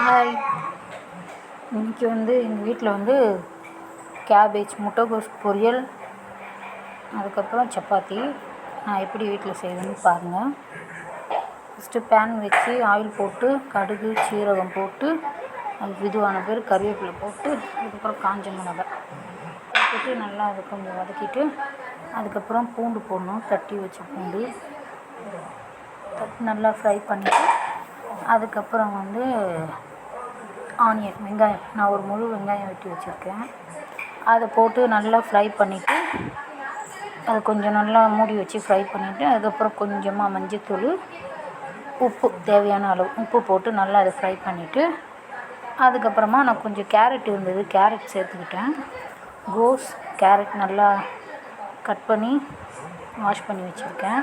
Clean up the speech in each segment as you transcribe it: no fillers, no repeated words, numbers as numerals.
Hi. இன்றைக்கி எங்கள் வீட்டில் கேபேஜ் முட்டைகோஸ் பொரியல், அதுக்கப்புறம் சப்பாத்தி. நான் எப்படி வீட்டில் செய்வேன்னு பாருங்கள். ஃபஸ்ட்டு பேன் வச்சு ஆயில் போட்டு கடுகு சீரகம் போட்டு அது இதுவான பேர் கருவேப்பிலை போட்டு அதுக்கப்புறம் காஞ்ச மிளகாய் போட்டுட்டு நல்லா அதை கொஞ்சம் வதக்கிட்டு அதுக்கப்புறம் பூண்டு போடணும். தட்டி வச்ச பூண்டு நல்லா ஃப்ரை பண்ணிவிட்டு அதுக்கப்புறம் ஆனியன் வெங்காயம், நான் ஒரு முழு வெங்காயம் வெட்டி வச்சுருக்கேன். அதை போட்டு நல்லா ஃப்ரை பண்ணிவிட்டு அது கொஞ்சம் நல்லா மூடி வச்சு ஃப்ரை பண்ணிவிட்டு அதுக்கப்புறம் கொஞ்சமாக மஞ்சத்தூள், உப்பு தேவையான அளவு உப்பு போட்டு நல்லா அதை ஃப்ரை பண்ணிவிட்டு அதுக்கப்புறமா நான் கொஞ்சம் கேரட் இருந்தது, கேரட் சேர்த்துக்கிட்டேன். கோஸ் கேரட் நல்லா கட் பண்ணி வாஷ் பண்ணி வச்சுருக்கேன்.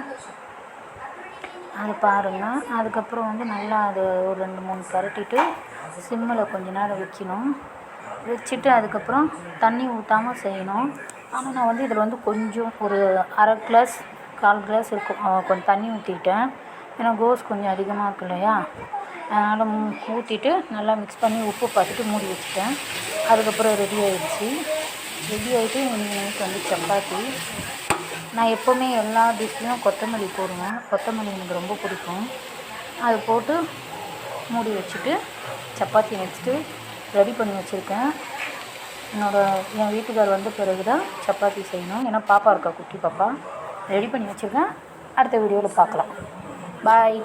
அது பாருங்கள். அதுக்கப்புறம் நல்லா அதை ஒரு 2-3 பரட்டிட்டு சிம்மில் கொஞ்ச நேரம் வைக்கணும். வச்சுட்டு அதுக்கப்புறம் தண்ணி ஊற்றாமல் செய்யணும். ஆனால் நான் இதில் கொஞ்சம் ஒரு அரை கிளாஸ் 1/4 கிளாஸ் இருக்கும் கொஞ்சம் தண்ணி ஊற்றிக்கிட்டேன். ஏன்னா கோஸ் கொஞ்சம் அதிகமாக இருக்கு இல்லையா, அதனால் ஊற்றிட்டு நல்லா மிக்ஸ் பண்ணி உப்பு பார்த்துட்டு மூடி வச்சுட்டேன். அதுக்கப்புறம் ரெடி ஆகிடுச்சு. ரெடி ஆகிட்டு இன்றைக்கி சப்பாத்தி. நான் எப்போவுமே எல்லா டிஷ்லேயும் கொத்தமல்லி போடுவேன். கொத்தமல்லி எனக்கு ரொம்ப பிடிக்கும். அது போட்டு மூடி வச்சுட்டு சப்பாத்தி நெக்ஸ்ட்டு ரெடி பண்ணி வச்சுருக்கேன். என் வீட்டுக்கார் வந்த பிறகு தான் சப்பாத்தி செய்யணும். ஏன்னா பாப்பா இருக்கா, குட்டி பாப்பா. ரெடி பண்ணி வச்சுருக்கேன். அடுத்த வீடியோவில் பார்க்கலாம். பாய்.